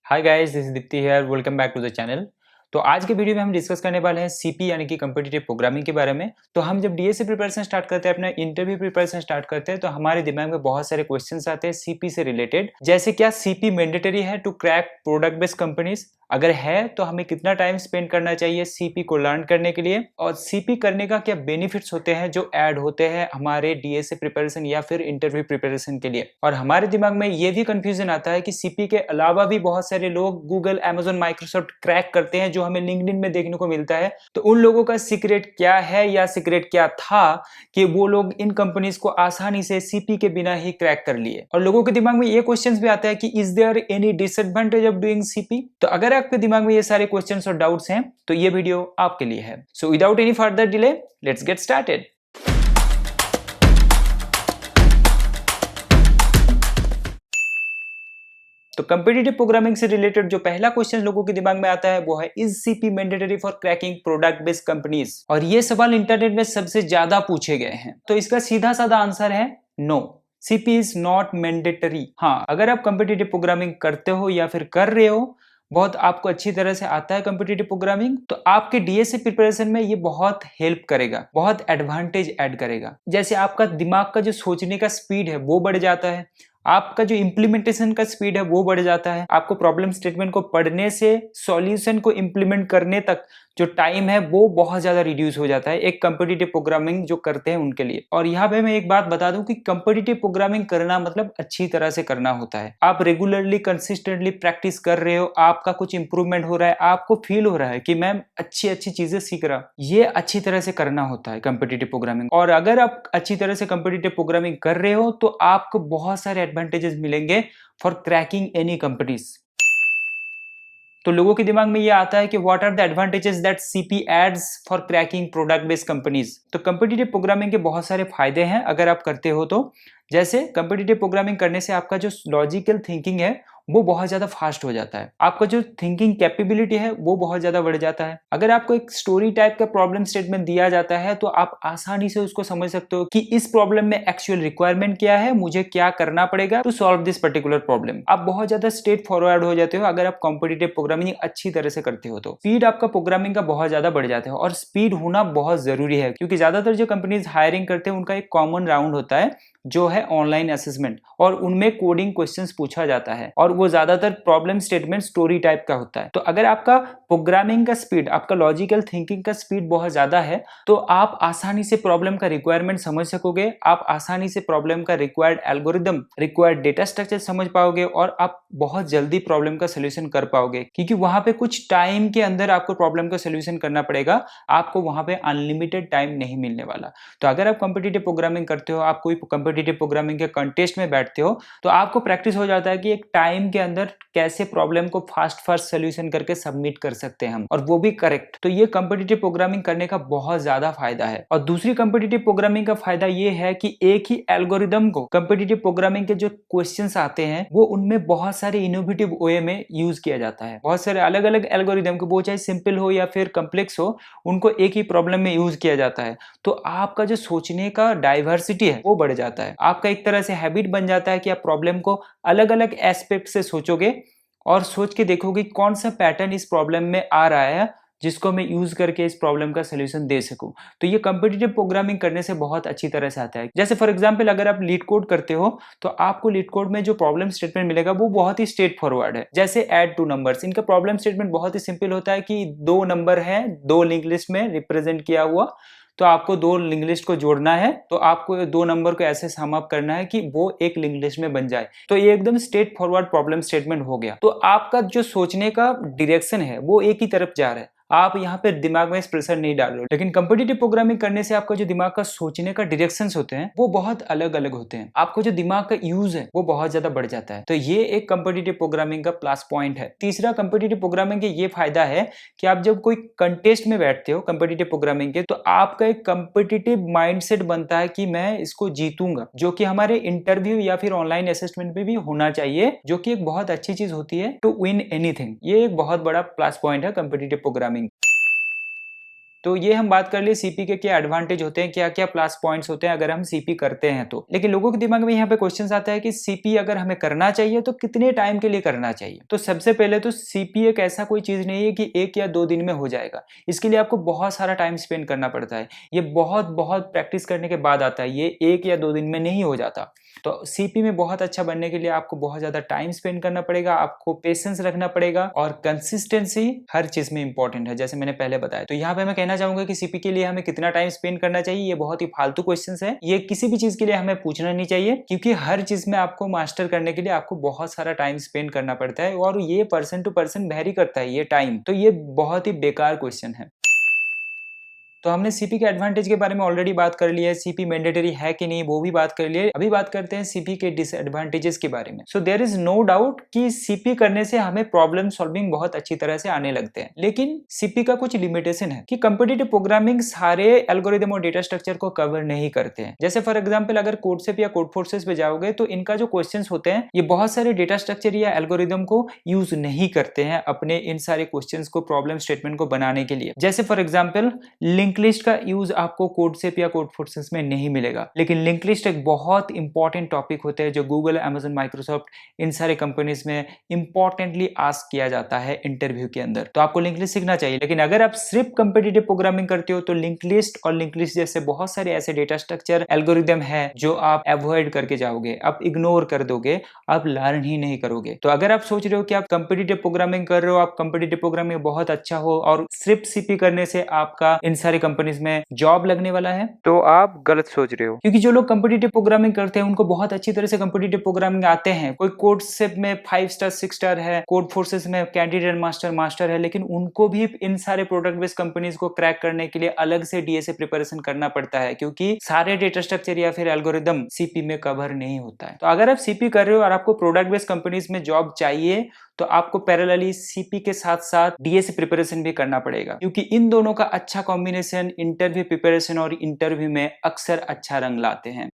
Hi guys, this is Deepti here. Welcome back to the channel. तो आज के video में हम डिस्कस करने वाले हैं सीपी यानी कि कॉम्पिटिटिव प्रोग्रामिंग के बारे में। तो हम जब डीएससी प्रिपरेशन स्टार्ट करते हैं, अपना इंटरव्यू प्रिपरेशन स्टार्ट करते हैं, तो हमारे दिमाग में बहुत सारे क्वेश्चंस आते हैं सीपी से रिलेटेड। जैसे क्या सीपी मैंडेटरी है to crack product based companies? अगर है तो हमें कितना टाइम स्पेंड करना चाहिए सीपी को लर्न करने के लिए, और सीपी करने का क्या बेनिफिट्स होते हैं जो ऐड होते हैं हमारे डीएससी प्रिपरेशन या फिर इंटरव्यू प्रिपरेशन के लिए। और हमारे दिमाग में ये भी कंफ्यूजन आता है कि सीपी के अलावा भी बहुत सारे लोग गूगल, अमेजन, माइक्रोसॉफ्ट क्रैक करते हैं जो हमें लिंक्डइन में देखने को मिलता है। तो उन लोगों का सीक्रेट क्या है या सीक्रेट क्या था कि वो लोग इन कंपनीज को आसानी से सीपी के बिना ही क्रैक कर लिए। और लोगों के दिमाग में ये क्वेश्चन भी आता है कि is there any disadvantage of doing CP? तो अगर आपके दिमाग में ये सारे क्वेश्चंस और डाउट्स हैं तो ये वीडियो आपके लिए है। So without any further delay, let's get started. तो कॉम्पिटिटिव प्रोग्रामिंग से रिलेटेड जो पहला क्वेश्चन लोगों के दिमाग में आता है वो है, is CP mandatory for cracking product based companies? और ये सवाल इंटरनेट में सबसे ज्यादा पूछे गए हैं। तो इसका सीधा साधा आंसर है no, CP is not mandatory. हाँ, अगर आप कॉम्पिटिटिव प्रोग्रामिंग करते हो या फिर कर रहे हो, बहुत आपको अच्छी तरह से आता है कॉम्पिटिटिव प्रोग्रामिंग, तो आपके डीएससी प्रिपरेशन में ये बहुत हेल्प करेगा, बहुत एडवांटेज ऐड करेगा। जैसे आपका दिमाग का जो सोचने का स्पीड है वो बढ़ जाता है, आपका जो इंप्लीमेंटेशन का स्पीड है वो बढ़ जाता है, आपको प्रॉब्लम स्टेटमेंट को पढ़ने से सॉल्यूशन को इंप्लीमेंट करने तक जो टाइम है वो बहुत ज्यादा रिड्यूस हो जाता है एक कॉम्पिटिटिव प्रोग्रामिंग जो करते हैं उनके लिए। और यहाँ पे मैं एक बात बता दूं कि कॉम्पिटिटिव प्रोग्रामिंग करना मतलब अच्छी तरह से करना होता है। आप रेगुलरली कंसिस्टेंटली प्रैक्टिस कर रहे हो, आपका कुछ इंप्रूवमेंट हो रहा है, आपको फील हो रहा है कि मैं अच्छी अच्छी चीजें सीख रहा, ये अच्छी तरह से करना होता है कॉम्पिटिटिव प्रोग्रामिंग। और अगर आप अच्छी तरह से कॉम्पिटिटिव प्रोग्रामिंग कर रहे हो तो आपको बहुत सारे एडवांटेजेस मिलेंगे फॉर क्रैकिंग एनी कंपनीज। तो लोगों के दिमाग में ये आता है कि what are the advantages that CP adds for cracking product based companies. तो कॉम्पिटिटिव प्रोग्रामिंग के बहुत सारे फायदे हैं अगर आप करते हो तो। जैसे कॉम्पिटिटिव प्रोग्रामिंग करने से आपका जो लॉजिकल थिंकिंग है वो बहुत ज्यादा फास्ट हो जाता है, आपका जो थिंकिंग कैपेबिलिटी है वो बहुत ज्यादा बढ़ जाता है। अगर आपको एक स्टोरी टाइप का प्रॉब्लम स्टेटमेंट दिया जाता है तो आप आसानी से उसको समझ सकते हो कि इस प्रॉब्लम में एक्चुअल रिक्वायरमेंट क्या है, मुझे क्या करना पड़ेगा to solve this particular problem. आप बहुत ज्यादा स्ट्रेट फॉरवर्ड हो जाते हो अगर आप कॉम्पिटिटिव प्रोग्रामिंग अच्छी तरह से करते हो तो। स्पीड आपका प्रोग्रामिंग का बहुत ज्यादा बढ़ जाता है, और स्पीड होना बहुत जरूरी है क्योंकि ज्यादातर जो कंपनीज हायरिंग करते हैं उनका एक कॉमन राउंड होता है जो है ऑनलाइन असेसमेंट, और उनमें कोडिंग क्वेश्चंस पूछा जाता है, और वो ज्यादातर प्रॉब्लम स्टेटमेंट स्टोरी टाइप का होता है। तो अगर आपका प्रोग्रामिंग का स्पीड, आपका लॉजिकल थिंकिंग का स्पीड बहुत ज्यादा है तो आप आसानी से प्रॉब्लम का रिक्वायरमेंट समझ सकोगे, आप आसानी से प्रॉब्लम का required algorithm, required data structure समझ पाओगे, और आप बहुत जल्दी प्रॉब्लम का सोल्यूशन कर पाओगे क्योंकि वहां पे कुछ टाइम के अंदर आपको प्रॉब्लम का सोल्यूशन करना पड़ेगा, आपको वहां पे अनलिमिटेड टाइम नहीं मिलने वाला। तो अगर आप कॉम्पिटिटिव प्रोग्रामिंग करते हो, आप कोई कॉम्पिटिटिव प्रोग्रामिंग के कंटेस्ट में बैठते हो, तो आपको प्रैक्टिस हो जाता है कि एक टाइम के अंदर कैसे प्रॉब्लम को फास्ट सोल्यूशन करके सबमिट कर सकते हैं हम, और वो भी करेक्ट। तो ये कॉम्पिटिटिव प्रोग्रामिंग करने का बहुत ज्यादा फायदा है। और दूसरी कॉम्पिटिटिव प्रोग्रामिंग का फायदा ये है कि एक ही एल्गोरिदम को कॉम्पिटिटिव प्रोग्रामिंग के जो क्वेश्चंस आते हैं वो उनमें बहुत सारे इनोवेटिव वे में यूज किया जाता है। बहुत सारे अलग अलग एल्गोरिदम को, वो चाहे सिंपल हो या फिर कॉम्प्लेक्स हो, उनको एक ही प्रॉब्लम में यूज किया जाता है। तो आपका जो सोचने का डाइवर्सिटी है वो बढ़ जाता है, आपका एक तरह से हैबिट बन जाता है कि आप प्रॉब्लम को अलग अलग एस्पेक्ट से सोचोगे और सोच के देखोगे कौन सा पैटर्न इस प्रॉब्लम में आ रहा है जिसको मैं यूज करके इस प्रॉब्लम का सोल्यूशन दे सकूं। तो ये कॉम्पिटिटिव प्रोग्रामिंग करने से बहुत अच्छी तरह से आता है। जैसे फॉर एग्जांपल अगर आप लीड कोड करते हो तो आपको लीड कोड में जो प्रॉब्लम स्टेटमेंट मिलेगा वो बहुत ही स्ट्रेट फॉरवर्ड है। जैसे ऐड टू नंबर्स, इनका प्रॉब्लम स्टेटमेंट बहुत ही सिंपल होता है कि दो नंबर है, दो लिंक लिस्ट में रिप्रेजेंट किया हुआ, तो आपको दो लिंक लिस्ट को जोड़ना है, तो आपको दो नंबर को ऐसे सम अप करना है कि वो एक लिंक लिस्ट में बन जाए। तो ये एकदम स्ट्रेट फॉरवर्ड प्रॉब्लम स्टेटमेंट हो गया। तो आपका जो सोचने का डायरेक्शन है वो एक ही तरफ जा रहा है, आप यहाँ पे दिमाग में प्रेशर नहीं डाल रहे हो। लेकिन कॉम्पिटिटिव प्रोग्रामिंग करने से आपका जो दिमाग का सोचने का डायरेक्शंस होते हैं वो बहुत अलग अलग होते हैं, आपको जो दिमाग का यूज है वो बहुत ज्यादा बढ़ जाता है। तो ये एक कॉम्पिटिटिव प्रोग्रामिंग का प्लस पॉइंट है। तीसरा कॉम्पिटिटिव प्रोग्रामिंग के ये फायदा है कि आप जब कोई कंटेस्ट में बैठते हो कॉम्पिटिटिव प्रोग्रामिंग के, तो आपका एक कॉम्पिटिटिव माइंडसेट बनता है कि मैं इसको जीतूंगा, जो कि हमारे इंटरव्यू या फिर ऑनलाइन असेसमेंट में भी होना चाहिए, जो कि एक बहुत अच्छी चीज होती है टू विन एनीथिंग। ये एक बहुत बड़ा प्लस पॉइंट है कॉम्पिटिटिव प्रोग्रामिंग। तो ये हम बात कर लिए सीपी के क्या एडवांटेज होते हैं, क्या क्या प्लस पॉइंट्स होते हैं अगर हम सीपी करते हैं तो। लेकिन लोगों के दिमाग में यहाँ पे क्वेश्चन आता है कि सीपी अगर हमें करना चाहिए तो कितने टाइम के लिए करना चाहिए। तो सबसे पहले तो सीपी एक ऐसा कोई चीज नहीं है कि 1 या 2 दिन में हो जाएगा। इसके लिए आपको बहुत सारा टाइम स्पेंड करना पड़ता है। ये बहुत बहुत प्रैक्टिस करने के बाद आता है, ये 1 या 2 दिन में नहीं हो जाता। तो सीपी में बहुत अच्छा बनने के लिए आपको बहुत ज्यादा टाइम स्पेंड करना पड़ेगा, आपको पेशेंस रखना पड़ेगा और कंसिस्टेंसी हर चीज में इंपॉर्टेंट है, जैसे मैंने पहले बताया। तो यहाँ पे मैं कहना चाहूंगा कि सीपी के लिए हमें कितना टाइम स्पेंड करना चाहिए, ये बहुत ही फालतू क्वेश्चंस है। ये किसी भी चीज के लिए हमें पूछना नहीं चाहिए, क्योंकि हर चीज में आपको मास्टर करने के लिए आपको बहुत सारा टाइम स्पेंड करना पड़ता है और ये पर्सन टू पर्सन वेरी करता है ये टाइम। तो ये बहुत ही बेकार क्वेश्चन है। तो हमने सीपी के एडवांटेज के बारे में ऑलरेडी बात कर लिया है, सीपी मैंडेटरी है कि नहीं वो भी बात कर लिए। अभी बात करते हैं सीपी के डिसएडवांटेजेस के बारे में। So there is no doubt कि सीपी करने से हमें प्रॉब्लम सॉल्विंग बहुत अच्छी तरह से आने लगते हैं, लेकिन सीपी का कुछ लिमिटेशन है कि कॉम्पिटिटिव प्रोग्रामिंग सारे एल्गोरिदम और डेटा स्ट्रक्चर को कवर नहीं करते हैं। जैसे फॉर एग्जाम्पल अगर कोडसेप या कोडफोर्सेस पे जाओगे तो इनका जो क्वेश्चन होते हैं ये बहुत सारे डेटा स्ट्रक्चर या एल्गोरिदम को यूज नहीं करते हैं अपने इन सारे क्वेश्चन को प्रॉब्लम स्टेटमेंट को बनाने के लिए। जैसे फॉर एग्जाम्पल लिंक लिस्ट का यूज आपको कोडसेप या कोडफोर्सेस में नहीं मिलेगा, लेकिन लिंक लिस्ट एक बहुत इंपॉर्टेंट टॉपिक होता है जो गूगल, अमेजन, माइक्रोसॉफ्ट इन सारे कंपनीज में इंपॉर्टेंटली आस्क किया जाता है इंटरव्यू के अंदर। तो आपको लिंक लिस्ट सीखना चाहिए। लेकिन अगर आप सिर्फ कॉम्पिटिटिव प्रोग्रामिंग करते हो तो लिंक लिस्ट और लिंक लिस्ट जैसे बहुत सारे ऐसे डेटा स्ट्रक्चर एल्गोरिदम है जो आप अवॉइड करके जाओगे, आप इग्नोर कर दोगे, आप लर्न ही नहीं करोगे। तो अगर आप सोच रहे हो कि आप कॉम्पिटिटिव प्रोग्रामिंग कर रहे हो, आप कॉम्पिटिटिव प्रोग्रामिंग बहुत अच्छा हो और सिर्फ सीपी करने से आपका इन सारी कंपनीज में जॉब लगने वाला है, तो आप गलत सोच रहे हो। क्योंकि जो लोग कॉम्पिटिटिव प्रोग्रामिंग करते हैं उनको बहुत अच्छी तरह से कॉम्पिटिटिव प्रोग्रामिंग आते हैं। कोई कोडसेप में 5 स्टार 6 स्टार है, कोड फोर्सेस में कैंडिडेट मास्टर मास्टर है, लेकिन उनको भी इन सारे प्रोडक्ट बेस्ड कंपनीज को क्रैक करने के लिए अलग से डीएसए प्रिपरेशन करना पड़ता है, क्योंकि सारे डेटा स्ट्रक्चर या फिर एल्गोरिदम सीपी में कवर नहीं होता है। तो अगर आप सीपी कर रहे हो और आपको प्रोडक्ट बेस्ड कंपनीज में जॉब चाहिए तो आपको पैरेलली सीपी के साथ साथ डीएसए प्रिपरेशन भी करना पड़ेगा, क्योंकि इन दोनों का अच्छा कॉम्बिनेशन इंटरव्यू प्रिपरेशन और इंटरव्यू में अक्सर अच्छा रंग लाते हैं।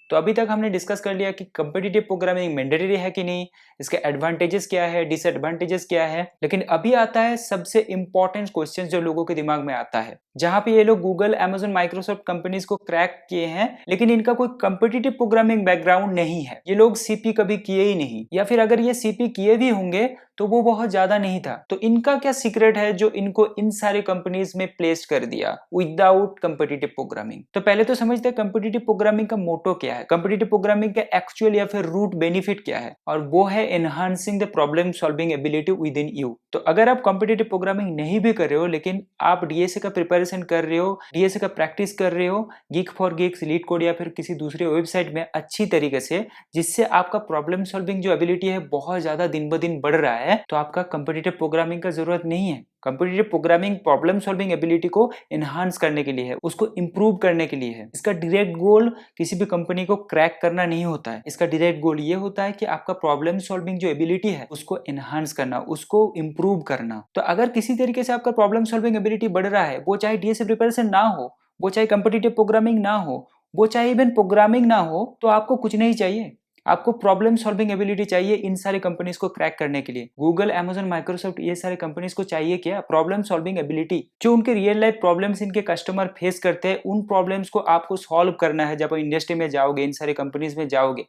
तो अभी तक हमने डिस्कस कर लिया कि कॉम्पिटिटिव प्रोग्रामिंग मैंडेटरी है कि नहीं, इसके एडवांटेजेस क्या है, डिसएडवांटेजेस क्या है। लेकिन अभी आता है सबसे इंपॉर्टेंट क्वेश्चन जो लोगों के दिमाग में आता है, जहां पे ये लोग गूगल, अमेजन, माइक्रोसॉफ्ट कंपनीज को क्रैक किए हैं लेकिन इनका कोई कॉम्पिटिटिव प्रोग्रामिंग बैकग्राउंड नहीं है। ये लोग सीपी कभी किए ही नहीं, या फिर अगर ये सीपी किए भी होंगे तो वो बहुत ज्यादा नहीं था। तो इनका क्या सीक्रेट है जो इनको इन सारे कंपनीज में प्लेस कर दिया विदाउट कॉम्पिटिटिव प्रोग्रामिंग। तो पहले तो समझते हैं कॉम्पिटिटिव प्रोग्रामिंग का मोटो क्या है, कॉम्पिटिटिव प्रोग्रामिंग का एक्चुअल या फिर रूट बेनिफिट क्या है, और वो है enhancing the problem solving ability with in you. तो अगर आप कॉम्पिटिटिव प्रोग्रामिंग नहीं भी कर रहे हो लेकिन आप डीएसए का प्रिपरेशन कर रहे हो, डीएसए का प्रैक्टिस कर रहे हो geek for gigs, leet code या फिर किसी दूसरे वेबसाइट में अच्छी तरीके से, जिससे आपका प्रॉब्लम सॉल्विंग जो एबिलिटी है बहुत ज्यादा दिन ब दिन बढ़ रहा है, तो आपका कॉम्पिटिटिव प्रोग्रामिंग का जरूरत नहीं है। Competitive programming problem solving ability को एनहांस करने के लिए है, उसको इंप्रूव करने के लिए है। इसका डायरेक्ट गोल किसी भी कंपनी को क्रैक करना नहीं होता है। इसका डायरेक्ट गोल ये होता है कि आपका प्रॉब्लम सॉल्विंग जो एबिलिटी है उसको एनहांस करना, उसको इंप्रूव करना। तो अगर किसी तरीके से आपका प्रॉब्लम सॉल्विंग एबिलिटी बढ़ रहा है, वो चाहे डीएसए प्रिपरेशन ना हो, वो चाहे कॉम्पिटिटिव प्रोग्रामिंग ना हो, वो चाहे इवन प्रोग्रामिंग ना हो, तो आपको कुछ नहीं चाहिए, आपको प्रॉब्लम सॉल्विंग एबिलिटी चाहिए इन सारे कंपनीज को क्रैक करने के लिए। गूगल, अमेजन, माइक्रोसॉफ्ट ये सारे कंपनीज को चाहिए क्या, प्रॉब्लम सॉल्विंग एबिलिटी। जो उनके रियल लाइफ प्रॉब्लम्स इनके कस्टमर फेस करते हैं उन प्रॉब्लम्स को आपको सॉल्व करना है। जब आप इंडस्ट्री में जाओगे, इन सारे कंपनीज में जाओगे,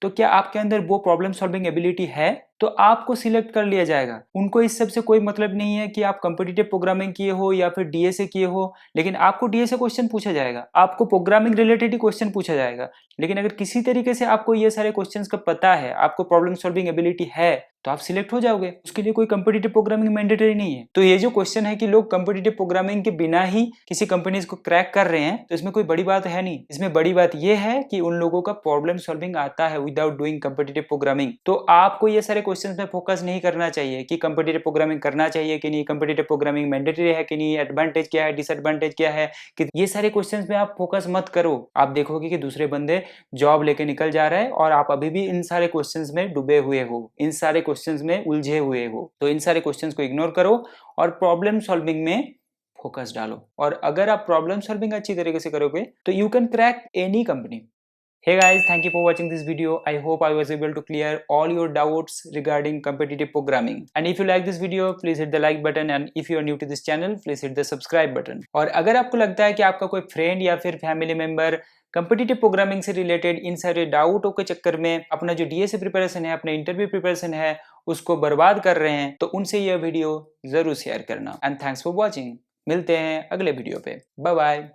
तो क्या आपके अंदर वो प्रॉब्लम सॉल्विंग एबिलिटी है तो आपको सिलेक्ट कर लिया जाएगा। उनको इस सब से कोई मतलब नहीं है कि आप कॉम्पिटिटिव प्रोग्रामिंग किए हो या फिर डीएसए किए हो, लेकिन आपको डीएसए क्वेश्चन पूछा जाएगा, आपको प्रोग्रामिंग रिलेटेड ही क्वेश्चन पूछा जाएगा। लेकिन अगर किसी तरीके से आपको ये सारे क्वेश्चंस का पता है, आपको प्रॉब्लम सॉल्विंग एबिलिटी है, तो आप सिलेक्ट हो जाओगे। उसके लिए कोई कॉम्पिटिटिव प्रोग्रामिंग मैंडेटरी नहीं है। तो ये जो क्वेश्चन है कि लोग कॉम्पिटिटिव प्रोग्रामिंग के बिना ही किसी कंपनीज को क्रैक कर रहे हैं, तो इसमें कोई बड़ी बात है नहीं। इसमें बड़ी बात यह है कि उन लोगों का प्रॉब्लम सॉल्विंग आता है विदाउट डूइंग कॉम्पिटिटिव प्रोग्रामिंग। तो आपको ये सारे क्वेश्चंस में फोकस नहीं करना चाहिए कि कॉम्पिटिटिव प्रोग्रामिंग करना चाहिए कि नहीं, कॉम्पिटिटिव प्रोग्रामिंग मैंडेटरी है कि नहीं, एडवांटेज क्या है, डिसएडवांटेज क्या है, कि ये सारे क्वेश्चंस में आप फोकस मत करो। आप देखोगे कि दूसरे बंदे जॉब लेके निकल जा रहा है और आप अभी भी इन सारे क्वेश्चंस में डूबे हुए हो, इन सारे क्वेश्चंस में उलझे हुए हो। तो इन सारे क्वेश्चंस को इग्नोर करो और प्रॉब्लम सॉल्विंग में फोकस डालो। और अगर आप प्रॉब्लम सॉल्विंग अच्छी तरीके से करोगे तो you can crack any company. Hey guys, thank you for watching this video. I hope I was able to clear all your doubts regarding competitive programming. And if you like this video, please hit the like button. And if you are new to this channel, please hit the subscribe button. और अगर आपको लगता है कि आपका कोई friend या फिर फैमिली मेंबर कंपिटिटिव प्रोग्रामिंग से रिलेटेड इन सारे डाउटों के चक्कर में अपना जो डीएसए प्रिपरेशन है, अपने इंटरव्यू प्रिपरेशन है, उसको बर्बाद कर रहे हैं, तो उनसे यह वीडियो जरूर शेयर करना। And thanks for watching. मिलते हैं अगले वीडियो पे। Bye bye.